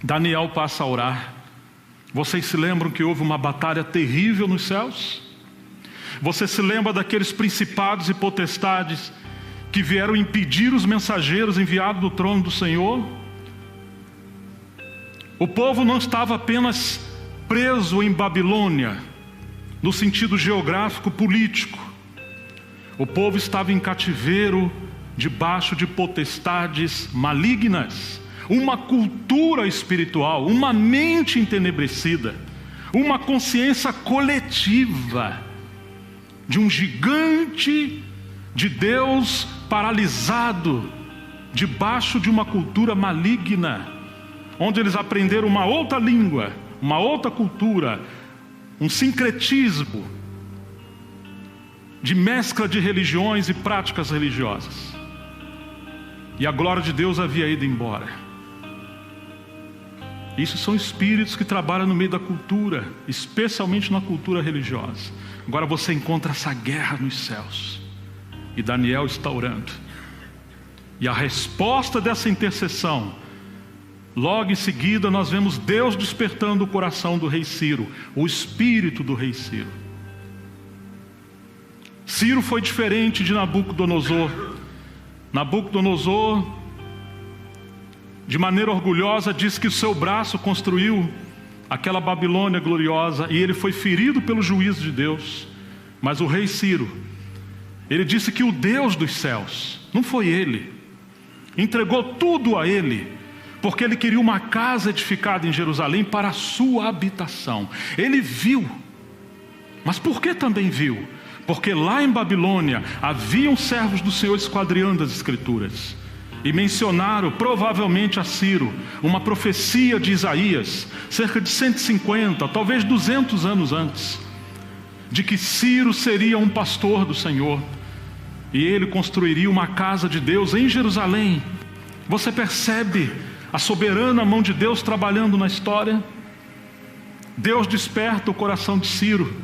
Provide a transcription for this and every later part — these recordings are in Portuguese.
Daniel passa a orar. Vocês se lembram que houve uma batalha terrível nos céus? Você se lembra daqueles principados e potestades que vieram impedir os mensageiros enviados do trono do Senhor? O povo não estava apenas preso em Babilônia, no sentido geográfico político. O povo estava em cativeiro, debaixo de potestades malignas, uma cultura espiritual, uma mente entenebrecida, uma consciência coletiva de um gigante de Deus paralisado debaixo de uma cultura maligna, onde eles aprenderam uma outra língua, uma outra cultura, um sincretismo de mescla de religiões e práticas religiosas. E a glória de Deus havia ido embora. Isso são espíritos que trabalham no meio da cultura, especialmente na cultura religiosa. Agora você encontra essa guerra nos céus. E Daniel está orando. E a resposta dessa intercessão, logo em seguida nós vemos Deus despertando o coração do rei Ciro, o espírito do rei Ciro. Ciro foi diferente de Nabucodonosor. Nabucodonosor, de maneira orgulhosa, diz que o seu braço construiu aquela Babilônia gloriosa e ele foi ferido pelo juízo de Deus. Mas o rei Ciro, ele disse que o Deus dos céus, não foi ele, entregou tudo a ele, porque ele queria uma casa edificada em Jerusalém para a sua habitação. Ele viu, mas por que também viu? Porque lá em Babilônia haviam servos do Senhor esquadriando as Escrituras e mencionaram provavelmente a Ciro uma profecia de Isaías, cerca de 150, talvez 200 anos antes, de que Ciro seria um pastor do Senhor e ele construiria uma casa de Deus em Jerusalém. Você percebe a soberana mão de Deus trabalhando na história? Deus desperta o coração de Ciro,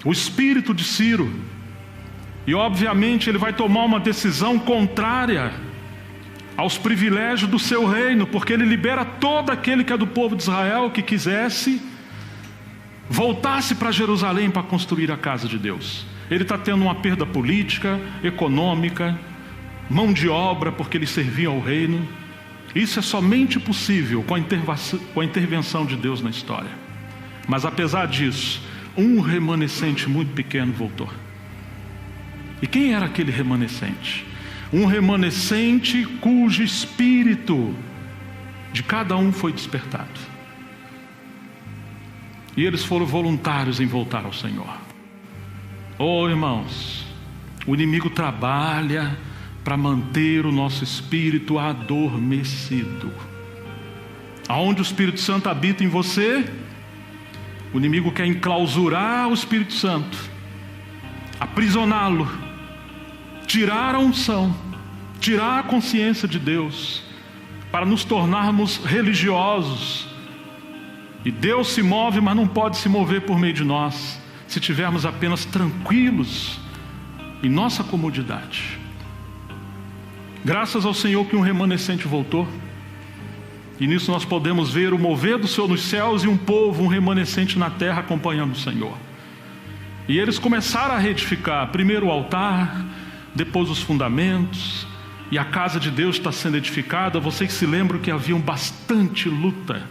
o espírito de Ciro, e obviamente ele vai tomar uma decisão contrária aos privilégios do seu reino, porque ele libera todo aquele que é do povo de Israel, que quisesse, voltasse para Jerusalém para construir a casa de Deus. Ele está tendo uma perda política, econômica, mão de obra, porque eles serviam ao reino. Isso é somente possível com a intervenção de Deus na história. Mas apesar disso, um remanescente muito pequeno voltou. E quem era aquele remanescente? Um remanescente cujo espírito de cada um foi despertado. E eles foram voluntários em voltar ao Senhor. Oh, irmãos, o inimigo trabalha para manter o nosso espírito adormecido. Aonde o Espírito Santo habita em você, o inimigo quer enclausurar o Espírito Santo, aprisioná-lo, tirar a unção, tirar a consciência de Deus, para nos tornarmos religiosos. E Deus se move, mas não pode se mover por meio de nós, se estivermos apenas tranquilos em nossa comodidade. Graças ao Senhor que um remanescente voltou, e nisso nós podemos ver o mover do Senhor nos céus e um povo, um remanescente na terra acompanhando o Senhor. E eles começaram a reedificar primeiro o altar, depois os fundamentos, e a casa de Deus está sendo edificada. Vocês se lembram que havia bastante luta.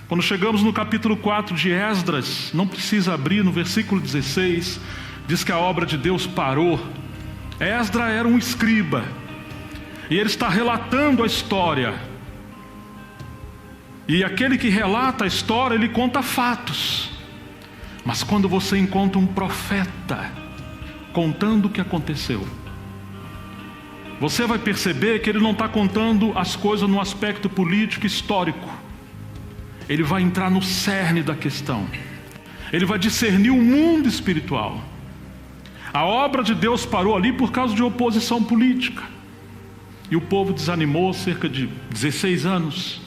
Quando chegamos no capítulo 4 de Esdras, não precisa abrir, no versículo 16, diz que a obra de Deus parou. Esdras era um escriba, e ele está relatando a história. E aquele que relata a história, ele conta fatos. Mas quando você encontra um profeta contando o que aconteceu, você vai perceber que ele não está contando as coisas no aspecto político histórico. Ele vai entrar no cerne da questão. Ele vai discernir o mundo espiritual. A obra de Deus parou ali por causa de oposição política. E o povo desanimou cerca de 16 anos.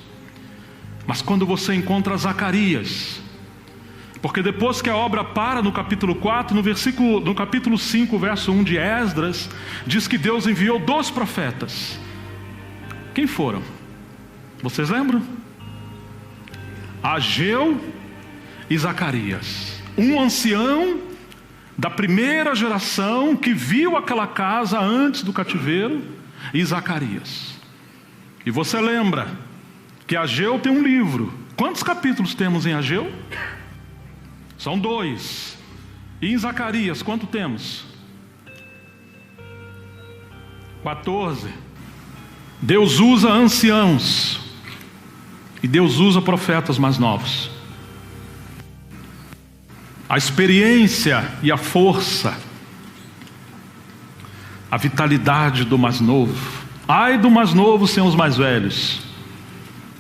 Mas quando você encontra Zacarias, porque depois que a obra para no capítulo 4, no capítulo 5, verso 1 de Esdras, diz que Deus enviou 2 profetas. Quem foram? Vocês lembram? Ageu e Zacarias, um ancião da primeira geração que viu aquela casa antes do cativeiro, e Zacarias. E você lembra que Ageu tem um livro. Quantos capítulos temos em Ageu? São 2. E em Zacarias, quanto temos? 14. Deus usa anciãos e Deus usa profetas mais novos. A experiência e a força, a vitalidade do mais novo. Ai do mais novo sem os mais velhos,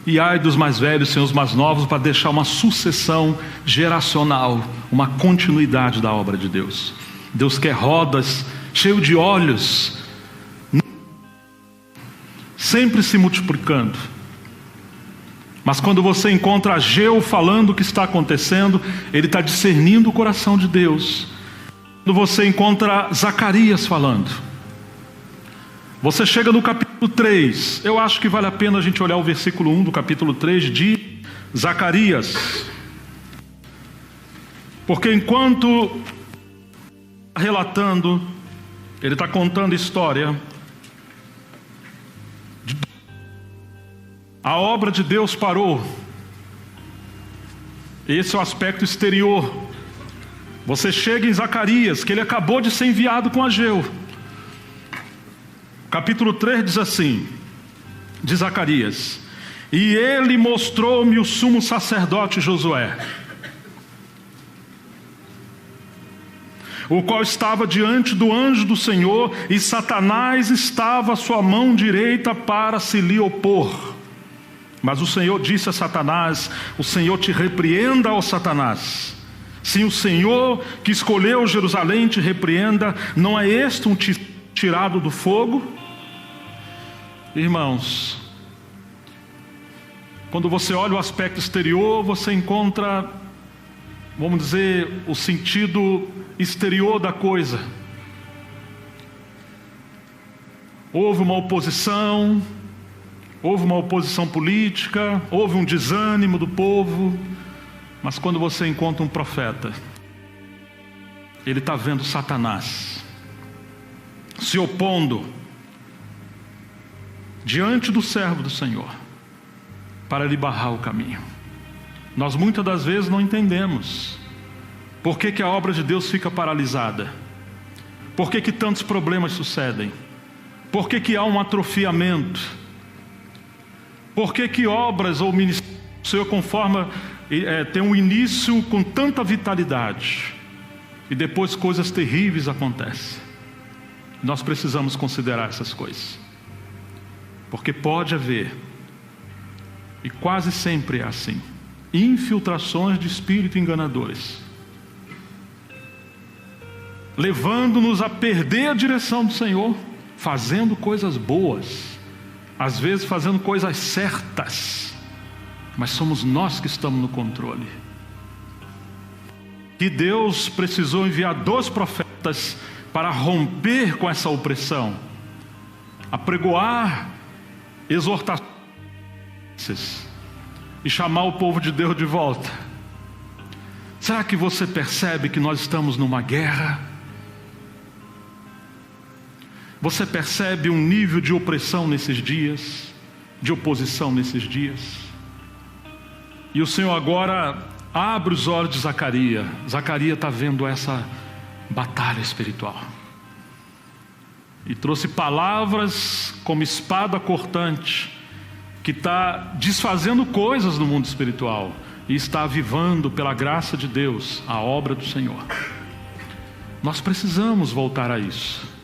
e ai dos mais velhos sem os mais novos, para deixar uma sucessão geracional, uma continuidade da obra de Deus. Deus quer rodas, cheio de olhos, sempre se multiplicando. Mas quando você encontra Ageu falando o que está acontecendo, ele está discernindo o coração de Deus. Quando você encontra Zacarias falando, você chega no capítulo 3, eu acho que vale a pena a gente olhar o versículo 1 do capítulo 3 de Zacarias. Porque enquanto relatando, ele está contando história, a obra de Deus parou. Esse é o aspecto exterior. Você chega em Zacarias, que ele acabou de ser enviado com Ageu. Capítulo 3 diz assim, de Zacarias: e ele mostrou-me o sumo sacerdote Josué, o qual estava diante do anjo do Senhor, e Satanás estava à sua mão direita para se lhe opor. Mas o Senhor disse a Satanás: o Senhor te repreenda, ó Satanás. Sim, o Senhor que escolheu Jerusalém te repreenda. Não é este um tirado do fogo? Irmãos, quando você olha o aspecto exterior, você encontra, vamos dizer, o sentido exterior da coisa. Houve uma oposição, houve uma oposição política, houve um desânimo do povo, mas quando você encontra um profeta, ele está vendo Satanás se opondo diante do servo do Senhor, para lhe barrar o caminho. Nós muitas das vezes não entendemos por que a obra de Deus fica paralisada, por que tantos problemas sucedem, por que há um atrofiamento, por que obras ou ministérios do Senhor tem um início com tanta vitalidade e depois coisas terríveis acontecem. Nós precisamos considerar essas coisas, porque pode haver, e quase sempre é assim, infiltrações de espíritos enganadores, levando-nos a perder a direção do Senhor, fazendo coisas boas, às vezes fazendo coisas certas, mas somos nós que estamos no controle. Que Deus precisou enviar 2 profetas para romper com essa opressão, apregoar exortações e chamar o povo de Deus de volta. Será que você percebe que nós estamos numa guerra? Você percebe um nível de opressão nesses dias, de oposição nesses dias? E o Senhor agora abre os olhos de Zacarias. Zacarias está vendo essa batalha espiritual, e trouxe palavras como espada cortante, que está desfazendo coisas no mundo espiritual, e está avivando pela graça de Deus a obra do Senhor. Nós precisamos voltar a isso.